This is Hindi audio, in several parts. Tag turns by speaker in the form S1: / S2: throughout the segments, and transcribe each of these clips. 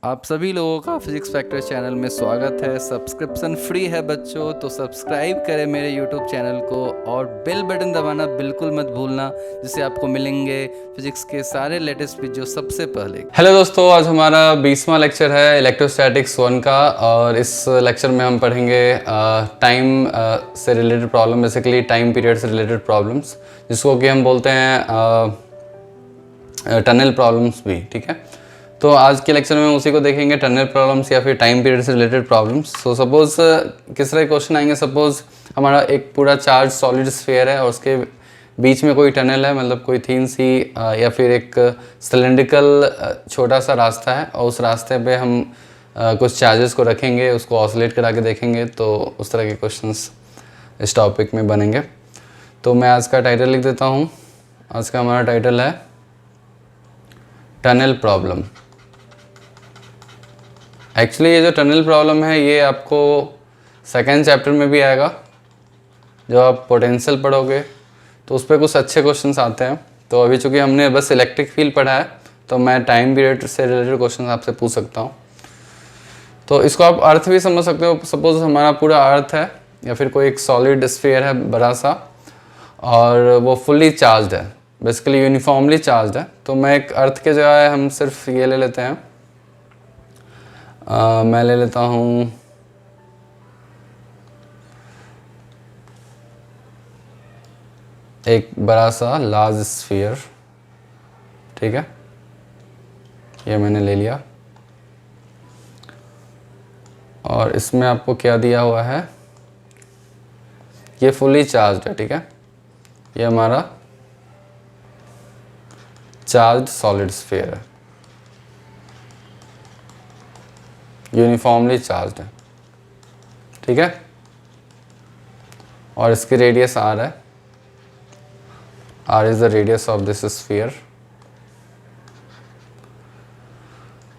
S1: आप सभी लोगों का फिजिक्स फैक्टर चैनल में स्वागत है। सब्सक्रिप्शन फ्री है बच्चों, तो सब्सक्राइब करें मेरे यूट्यूब चैनल को और बेल बटन दबाना बिल्कुल मत भूलना, जिससे आपको मिलेंगे फिजिक्स के सारे लेटेस्ट वीडियो सबसे पहले। हेलो दोस्तों, आज हमारा 20वां लेक्चर है इलेक्ट्रोस्टैटिक्स 1 का, और इस लेक्चर में हम पढ़ेंगे टाइम से related problem, basically time period से रिलेटेड प्रॉब्लम्स, जिसको कि हम बोलते हैं टनल प्रॉब्लम्स भी। ठीक है, तो आज के लेक्चर में उसी को देखेंगे, टनल प्रॉब्लम्स या फिर टाइम पीरियड से रिलेटेड प्रॉब्लम्स। सो सपोज किस तरह क्वेश्चन आएंगे, सपोज हमारा एक पूरा चार्ज सॉलिड स्फीयर है और उसके बीच में कोई टनल है, मतलब कोई थीन सी या फिर एक सिलेंड्रिकल छोटा सा रास्ता है, और उस रास्ते पे हम कुछ चार्जेस को रखेंगे, उसको ऑसिलेट करा के देखेंगे। तो उस तरह के क्वेश्चंस इस टॉपिक में बनेंगे। तो मैं आज का टाइटल लिख देता हूँ। आज का हमारा टाइटल है टनल प्रॉब्लम। एक्चुअली ये जो टनल प्रॉब्लम है ये आपको सेकेंड चैप्टर में भी आएगा। जब आप पोटेंशियल पढ़ोगे तो उस पर कुछ अच्छे क्वेश्चंस आते हैं। तो अभी चूँकि हमने बस इलेक्ट्रिक फील्ड पढ़ा है, तो मैं टाइम पीरियड से रिलेटेड क्वेश्चन आपसे पूछ सकता हूँ। तो इसको आप अर्थ भी समझ सकते हो। सपोज हमारा पूरा अर्थ है या फिर कोई एक सॉलिड स्फीयर है बड़ा सा, और वो फुल्ली चार्ज है, बेसिकली यूनिफॉर्मली चार्ज है। तो मैं एक अर्थ के जगह हम सिर्फ ये ले लेते हैं, मैं ले लेता हूँ एक बड़ा सा लार्ज स्फीयर। ठीक है, ये मैंने ले लिया, और इसमें आपको क्या दिया हुआ है, ये फुली चार्ज है। ठीक है, ये हमारा चार्ज सॉलिड स्फीयर है, यूनिफॉर्मली चार्ज है। ठीक है, और इसकी रेडियस आर है। R is the radius of this sphere,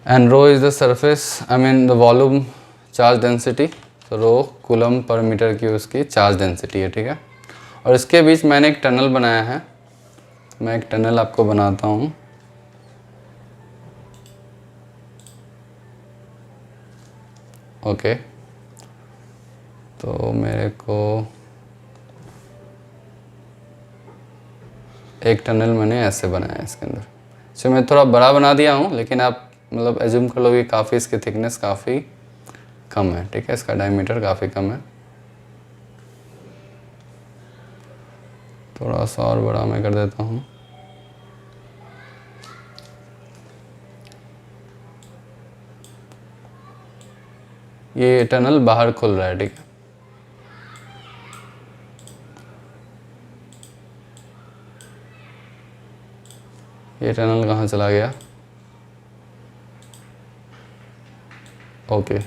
S1: and rho is the surface, I mean the volume charge density. तो rho कूलम पर मीटर की उसकी चार्ज डेंसिटी है। ठीक है, और इसके बीच मैंने एक टनल बनाया है। मैं एक टनल आपको बनाता हूँ। ओके, तो मेरे को एक टनल मैंने ऐसे बनाया है इसके अंदर। तो मैं थोड़ा बड़ा बना दिया हूँ, लेकिन आप मतलब एज्यूम कर लो कि काफ़ी इसकी थिकनेस काफ़ी कम है। ठीक है, इसका डायमीटर काफ़ी कम है। थोड़ा सा और बड़ा मैं कर देता हूँ। ये टनल बाहर खुल रहा है। ठीक है, ये टनल कहाँ चला गया? ओके,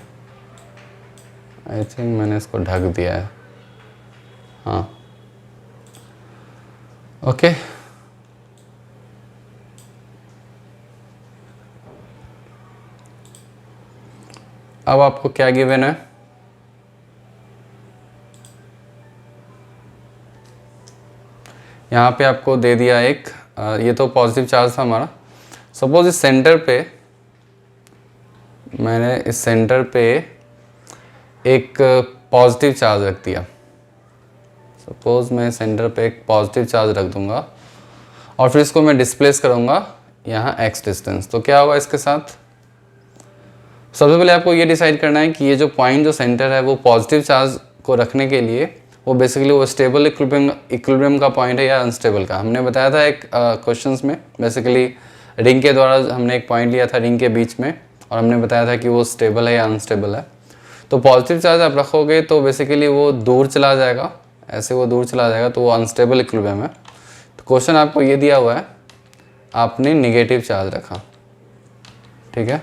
S1: आई थिंक मैंने इसको ढक दिया है। हाँ, ओके। अब आपको क्या गिवन है? यहाँ पे आपको दे दिया एक ये तो पॉजिटिव चार्ज था हमारा। सपोज इस सेंटर पे मैंने इस सेंटर पे एक पॉजिटिव चार्ज रख दिया। सपोज मैं सेंटर पे एक पॉजिटिव चार्ज रख दूंगा, और फिर इसको मैं डिस्प्लेस करूंगा यहाँ x डिस्टेंस। तो क्या होगा इसके साथ? सबसे पहले आपको ये डिसाइड करना है कि ये जो पॉइंट, जो सेंटर है, वो पॉजिटिव चार्ज को रखने के लिए वो बेसिकली वो स्टेबल इक्विलिब्रियम का पॉइंट है या अनस्टेबल का। हमने बताया था एक क्वेश्चंस में, बेसिकली रिंग के द्वारा हमने एक पॉइंट लिया था रिंग के बीच में, और हमने बताया था कि वो स्टेबल है या अनस्टेबल है। तो पॉजिटिव चार्ज आप रखोगे तो बेसिकली वो दूर चला जाएगा, ऐसे वो दूर चला जाएगा, तो वो अनस्टेबल इक्विलिब्रियम है। तो क्वेश्चन आपको ये दिया हुआ है, आपने निगेटिव चार्ज रखा। ठीक है,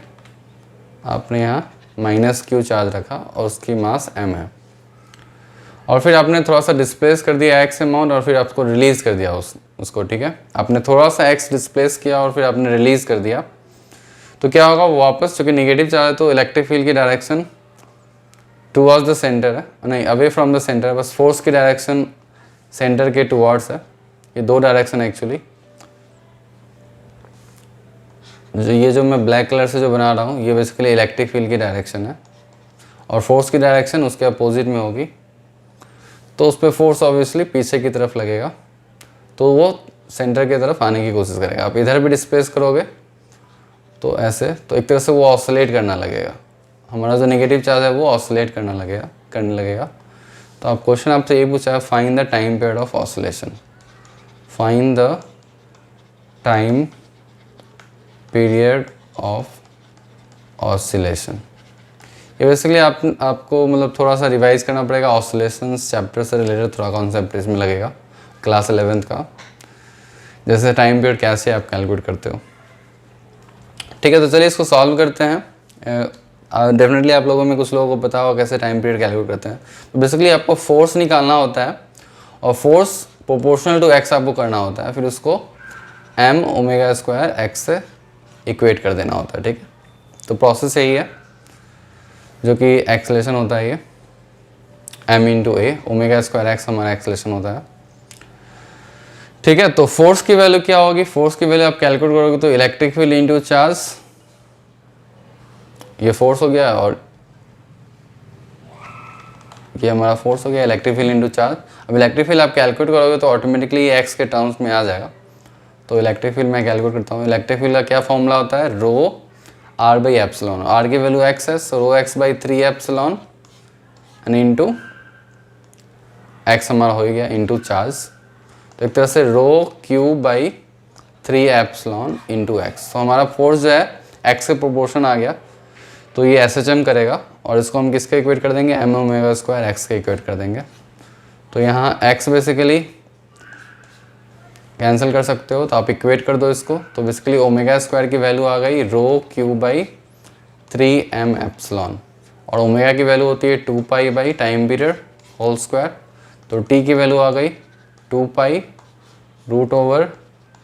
S1: आपने यहाँ -q चार्ज रखा और उसकी मास m है, और फिर आपने थोड़ा सा डिस्प्लेस कर दिया x अमाउंट, और फिर आपको रिलीज़ कर दिया उसको। ठीक है, आपने थोड़ा सा x डिस्प्लेस किया और फिर आपने रिलीज़ कर दिया। तो क्या होगा, वापस, चूँकि निगेटिव चार्ज है तो इलेक्ट्रिक फील्ड की डायरेक्शन टुवर्ड्स द सेंटर है, नहीं अवे फ्रॉम द सेंटर, बस फोर्स की डायरेक्शन सेंटर के टुवर्ड्स है। ये दो डायरेक्शन है एक्चुअली। जो मैं ब्लैक कलर से जो बना रहा हूँ ये बेसिकली इलेक्ट्रिक फील्ड की डायरेक्शन है और फोर्स की डायरेक्शन उसके अपोजिट में होगी, तो उस पर फोर्स ऑब्वियसली पीछे की तरफ लगेगा, तो वो सेंटर की तरफ आने की कोशिश करेगा। आप इधर भी डिस्प्लेस करोगे तो ऐसे, तो एक तरह से वो ऑसिलेट करना लगेगा, हमारा जो नेगेटिव चार्ज है वो ऑसिलेट करने लगेगा। तो आप क्वेश्चन आपसे ये पूछा है, find the time period of oscillation, find the time period of oscillation. ये बेसिकली आपको मतलब थोड़ा सा रिवाइज करना पड़ेगा, ऑसिलेशंस चैप्टर से रिलेटेड थोड़ा कॉन्सेप्ट इसमें लगेगा क्लास 11th का, जैसे टाइम पीरियड कैसे आप कैलकुलेट करते हो। ठीक है, तो चलिए इसको सॉल्व करते हैं। डेफिनेटली आप लोगों में कुछ लोगों को पता होगा कैसे टाइम पीरियड कैलकुलेट करते हैं। तो बेसिकली आपको फोर्स निकालना होता है और फोर्स प्रोपोर्शनल टू एक्स आपको करना होता है, फिर उसको m ओमेगा स्क्वायर एक्स से इक्वेट कर देना होता है। ठीक है, तो प्रोसेस यही है जो कि एक्सेलेरेशन होता है, ये m इंटू ए, ओमेगा स्क्वायर एक्स हमारा एक्सेलेरेशन होता है। ठीक है, तो फोर्स की वैल्यू क्या होगी, फोर्स की वैल्यू आप कैलकुलेट करोगे तो इलेक्ट्रिक फील्ड इंटू चार्ज, ये फोर्स हो गया और ये हमारा फोर्स हो गया, इलेक्ट्रिक फील्ड इंटू चार्ज। अब इलेक्ट्रिक फील्ड आप कैलकुलेट करोगे तो ऑटोमेटिकली ये एक्स के टर्म्स में आ जाएगा। तो इलेक्ट्रिक फील्ड मैं कैलकुलेट करता हूँ। इलेक्ट्रिक फील्ड का क्या फॉर्मूला होता है, rho r by epsilon, r की वैल्यू एक्स है, so rho x by 3 epsilon and into x हमारा हो गया इंटू चार्ज। तो एक तरह से rho Q by 3 epsilon into x. तो हमारा फोर्स जो है एक्स के प्रोपोर्शन आ गया, तो ये एस एच एम करेगा और इसको हम किसके इक्वेट कर देंगे, एम ओमेगा स्क्वायर एक्स के इक्वेट कर देंगे। तो यहाँ एक्स बेसिकली कैंसिल कर सकते हो, तो आप इक्वेट कर दो इसको, तो बेसिकली ओमेगा स्क्वायर की वैल्यू आ गई rho Q by 3 M epsilon, और ओमेगा की वैल्यू होती है 2 pi by time period whole square, तो टी की वैल्यू आ गई 2 pi root over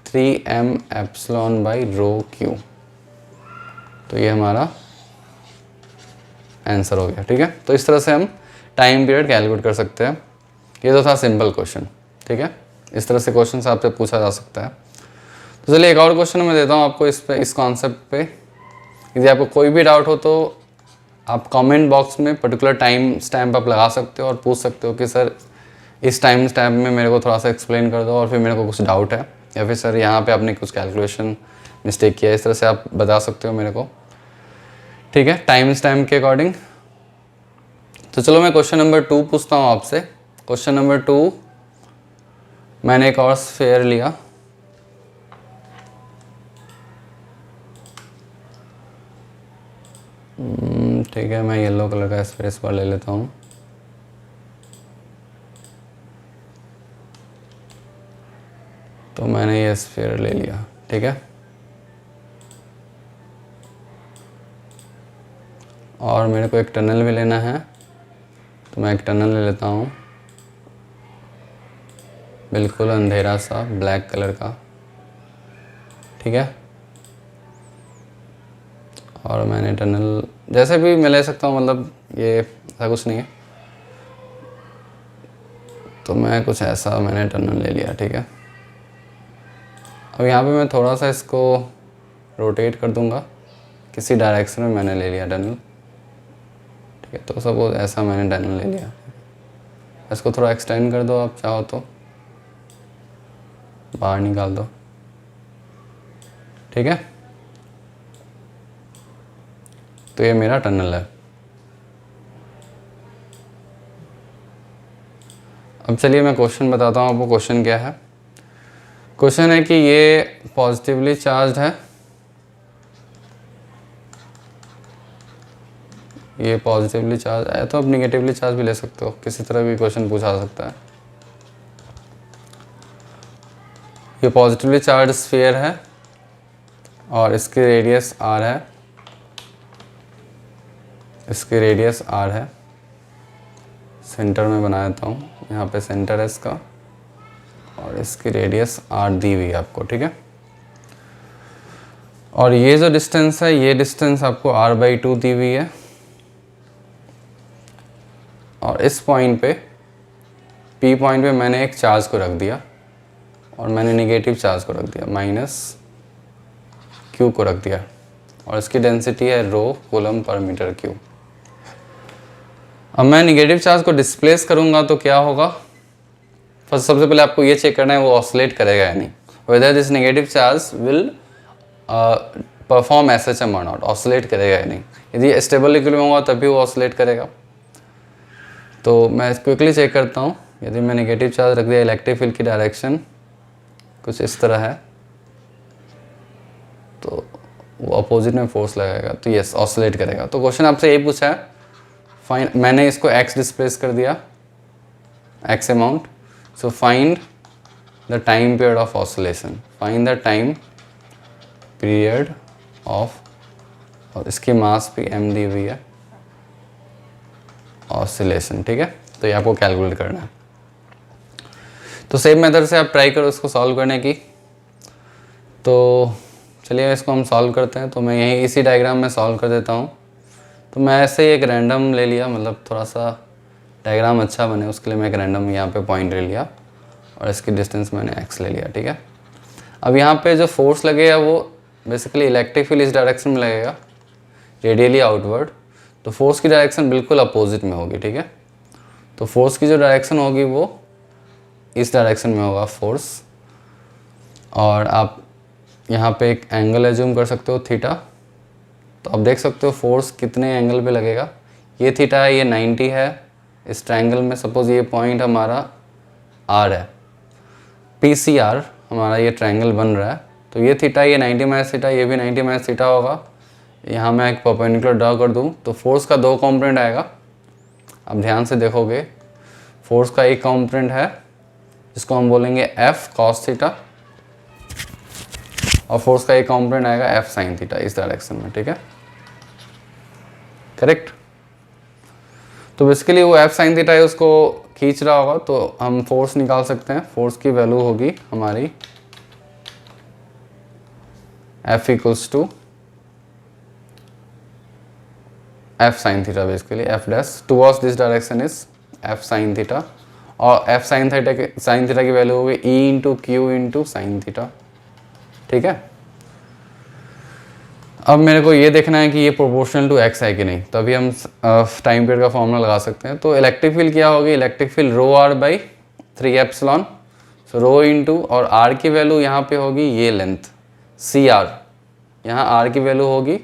S1: 3 M epsilon by rho Q. तो ये हमारा आंसर हो गया। ठीक है, तो इस तरह से हम टाइम पीरियड कैलकुलेट कर सकते हैं। ये तो था सिंपल क्वेश्चन। ठीक है, इस तरह से क्वेश्चन आपसे पूछा जा सकता है। तो चलिए एक और क्वेश्चन मैं देता हूँ आपको इस कॉन्सेप्ट पे। यदि आपको कोई भी डाउट हो तो आप कमेंट बॉक्स में पर्टिकुलर टाइम स्टैम्प आप लगा सकते हो और पूछ सकते हो कि सर इस टाइम स्टैम्प में मेरे को थोड़ा सा एक्सप्लेन कर दो, और फिर मेरे को कुछ डाउट है, या फिर सर यहाँ पे आपने कुछ कैलकुलेशन मिस्टेक किया है, इस तरह से आप बता सकते हो मेरे को। ठीक है, टाइम स्टैम्प के अकॉर्डिंग। तो चलो मैं क्वेश्चन नंबर 2 पूछता हूँ आपसे। क्वेश्चन नंबर 2, मैंने एक और स्फीयर लिया, ठीक है, मैं येलो कलर का स्फीयर इस बार ले लेता हूँ। तो मैंने ये स्फीयर ले लिया। ठीक है, और मेरे को एक टनल भी लेना है, तो मैं एक टनल ले लेता हूँ, बिल्कुल अंधेरा सा ब्लैक कलर का। ठीक है, और मैंने टनल जैसे भी मैं ले सकता हूँ, मतलब ये ऐसा कुछ नहीं है, तो मैं कुछ ऐसा मैंने टनल ले लिया। ठीक है, अब यहाँ पे मैं थोड़ा सा इसको रोटेट कर दूँगा, किसी डायरेक्शन में मैंने ले लिया टनल। ठीक है, तो सपोज ऐसा मैंने टनल ले लिया, इसको थोड़ा एक्सटेंड कर दो, आप चाहो तो बाहर निकाल दो। ठीक है, तो ये मेरा टनल है। अब चलिए मैं क्वेश्चन बताता हूँ आपको। क्वेश्चन क्या है, क्वेश्चन है कि ये पॉजिटिवली चार्ज है, ये पॉजिटिवली चार्ज है, तो आप निगेटिवली चार्ज भी ले सकते हो, किसी तरह भी क्वेश्चन पूछा जा सकता है। ये पॉजिटिवली चार्ज स्फीयर है और इसकी रेडियस r है, इसकी रेडियस r है। सेंटर में बना देता हूँ, यहाँ पे सेंटर है इसका, और इसकी रेडियस r दी हुई है आपको। ठीक है, और ये जो डिस्टेंस है, ये डिस्टेंस आपको r/2 दी हुई है, और इस पॉइंट पे P पॉइंट पे मैंने एक चार्ज को रख दिया और मैंने नेगेटिव चार्ज को रख दिया क्यू को रख दिया और इसकी डेंसिटी है रो कूलम पर मीटर क्यूब। अब मैं निगेटिव चार्ज को डिस्प्लेस करूंगा तो क्या होगा, फर्स्ट सबसे पहले आपको ये चेक करना है वो ऑसिलेट करेगा या नहीं, whether this negative charge will perform S H M और नॉट, ऑसिलेट करेगा या नहीं। यदि स्टेबल इक्विलिब्रियम होगा तभी वो ऑसिलेट करेगा। तो मैं क्विकली चेक करता हूँ, यदि मैं नेगेटिव चार्ज रख दिया, इलेक्ट्रिक फील्ड की डायरेक्शन कुछ इस तरह है तो वो अपोजिट में फोर्स लगाएगा तो यस ऑसिलेट करेगा। तो क्वेश्चन आपसे यही पूछा है, फाइन मैंने इसको x डिस्प्लेस कर दिया, x amount, so find the time period of oscillation, find the time period of, और इसकी मास भी m दी हुई है, ऑसिलेशन। ठीक है, तो ये आपको कैलकुलेट करना है। तो सेम मेथड से आप ट्राई करो इसको सॉल्व करने की। तो चलिए इसको हम सॉल्व करते हैं। तो मैं यहीं इसी डायग्राम में सॉल्व कर देता हूँ। तो मैं ऐसे ही एक रैंडम ले लिया, मतलब थोड़ा सा डायग्राम अच्छा बने उसके लिए मैं एक रैंडम यहाँ पे पॉइंट ले लिया और इसकी डिस्टेंस मैंने x ले लिया। ठीक है, अब यहाँ पे जो फोर्स लगेगा वो बेसिकली इलेक्ट्रिक फील्ड इस डायरेक्शन में लगेगा, रेडियली आउटवर्ड। तो फोर्स की डायरेक्शन बिल्कुल अपोजिट में होगी। ठीक है, तो फोर्स की जो डायरेक्शन होगी वो इस डायरेक्शन में होगा फोर्स, और आप यहाँ पे एक एंगल एज्यूम कर सकते हो थीटा। तो आप देख सकते हो फोर्स कितने एंगल पे लगेगा, ये थीटा है, ये 90 है। इस ट्रायंगल में सपोज ये पॉइंट हमारा R है, PCR हमारा ये ट्रायंगल बन रहा है। तो ये थीटा, ये 90 माइनस थीटा, ये भी 90 माइनस थीटा होगा। यहाँ मैं एक परपेंडिकुलर ड्रा कर दूँ तो फोर्स का 2 कॉम्पोनेंट आएगा। अब ध्यान से देखोगे, फोर्स का एक कॉम्पोनेंट है जिसको हम बोलेंगे F cos थीटा, और फोर्स का एक कॉम्पोनेंट आएगा F sin थीटा इस डायरेक्शन में। ठीक है, करेक्ट। तो बेसिकली वो F sin थीटा है, उसको खींच रहा होगा, तो हम फोर्स निकाल सकते हैं। फोर्स की वैल्यू होगी हमारी F equals to F sin theta, basically F dash towards this direction is F sin theta, और F sin थीटा की वैल्यू होगी E into Q into sine theta. ठीक है, अब मेरे को ये देखना है कि ये प्रोपोर्शनल टू x है कि नहीं, तभी हम टाइम पीरियड का फॉर्मूला लगा सकते हैं। तो इलेक्ट्रिक फील्ड क्या होगी, electric field rho r by 3 epsilon, so rho into, और r की वैल्यू यहाँ पे होगी ये लेंथ CR, यहाँ r की वैल्यू होगी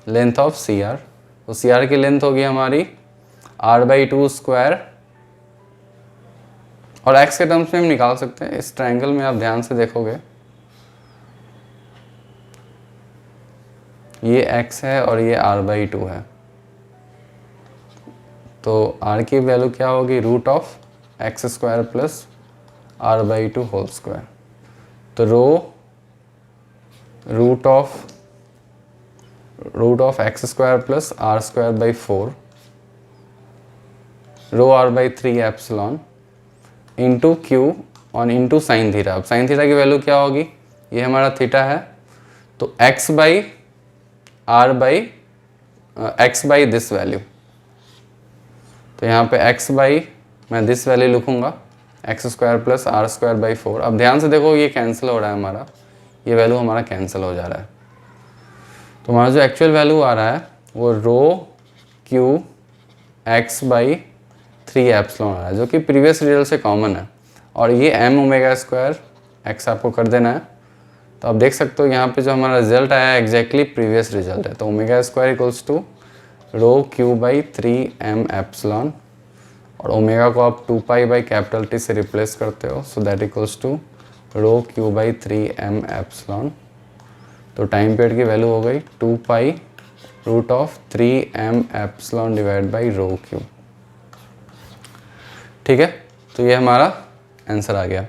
S1: लेंथ ऑफ CR। तो CR की लेंथ होगी हमारी r/2 स्क्वायर, और x के टर्म्स में हम निकाल सकते हैं। इस ट्रायंगल में आप ध्यान से देखोगे ये x है और ये r/2 है, तो r की वैल्यू क्या होगी, root of x square plus r/2 whole square. तो root of x square plus r square by 4 rho r/3 epsilon into q और इंटू साइन थीटा। अब साइन थीटा की वैल्यू क्या होगी, ये हमारा थीटा है, तो x by r by x by this value. तो यहाँ पे x बाई मैं दिस वैल्यू लिखूँगा x square plus r square by 4। अब ध्यान से देखो ये कैंसिल हो रहा है, हमारा ये वैल्यू हमारा कैंसिल हो जा रहा है। तो हमारा जो एक्चुअल वैल्यू आ रहा है वो रो क्यू x बाई 3 एप्सिलॉन आ रहा है, जो कि प्रीवियस रिजल्ट से कॉमन है, और ये m ओमेगा स्क्वायर x आपको कर देना है। तो आप देख सकते हो यहाँ पे जो हमारा रिजल्ट आया है एग्जैक्टली प्रीवियस रिजल्ट है। तो omega square equals to rho Q by 3m epsilon, और ओमेगा को आप 2 पाई बाई कैपिटल T से रिप्लेस करते हो, so that equals to rho Q by 3m epsilon. तो टाइम पीरियड की वैल्यू हो गई 2 pi root of 3m epsilon divide by rho Q. ठीक है, तो ये हमारा आंसर आ गया।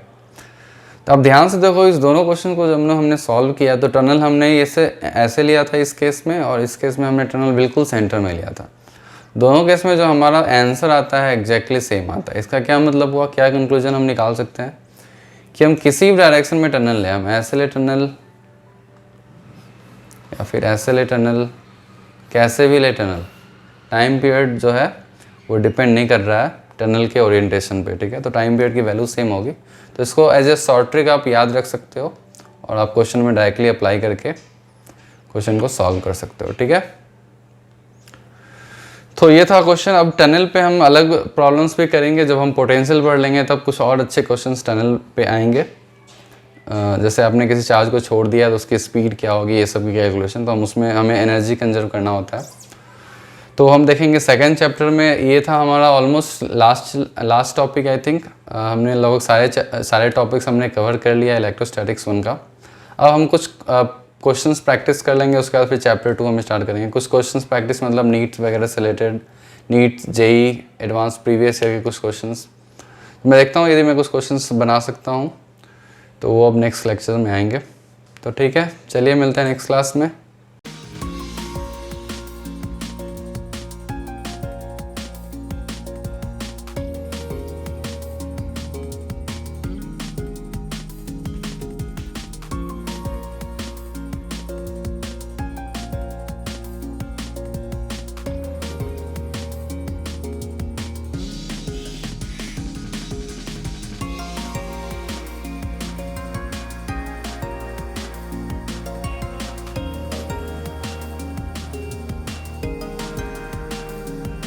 S1: तो अब ध्यान से देखो, इस दोनों क्वेश्चन को जब हमने सॉल्व किया तो टनल हमने ऐसे लिया था इस केस में, और इस केस में हमने टनल बिल्कुल सेंटर में लिया था। दोनों केस में जो हमारा आंसर आता है एग्जैक्टली सेम आता है। इसका क्या मतलब हुआ, क्या कंक्लूजन हम निकाल सकते हैं कि हम किसी भी डायरेक्शन में टनल लें, हम ऐसे ले टनल या फिर ऐसे ले टनल, कैसे भी ले टनल, टाइम पीरियड जो है वो डिपेंड नहीं कर रहा है टनल के ओरिएंटेशन पे। ठीक है, तो टाइम पीरियड की वैल्यू सेम होगी। तो इसको एज ए शॉर्ट ट्रिक आप याद रख सकते हो, और आप क्वेश्चन में डायरेक्टली अप्लाई करके क्वेश्चन को सॉल्व कर सकते हो। ठीक है, तो ये था क्वेश्चन। अब टनल पे हम अलग प्रॉब्लम्स भी करेंगे, जब हम पोटेंशियल पढ़ लेंगे तब कुछ और अच्छे क्वेश्चंस टनल पे आएंगे। जैसे आपने किसी चार्ज को छोड़ दिया तो उसकी स्पीड क्या होगी, ये सब की कैलकुलेशन, तो हम उसमें हमें एनर्जी कंजर्व करना होता है, तो हम देखेंगे सेकेंड चैप्टर में। ये था हमारा almost last topic I think. हमने लगभग सारे टॉपिक्स हमने कवर कर लिया इलेक्ट्रोस्टैटिक्स 1 का। अब हम कुछ क्वेश्चंस प्रैक्टिस कर लेंगे, उसके बाद फिर चैप्टर 2 हम स्टार्ट करेंगे। कुछ क्वेश्चंस प्रैक्टिस मतलब नीट वगैरह से related, NEET JEE advance previous year के कुछ क्वेश्चंस। मैं देखता हूँ यदि मैं कुछ क्वेश्चंस बना सकता हूँ, तो वो अब नेक्स्ट लेक्चर में आएंगे। तो ठीक है, चलिए मिलते हैं नेक्स्ट क्लास में।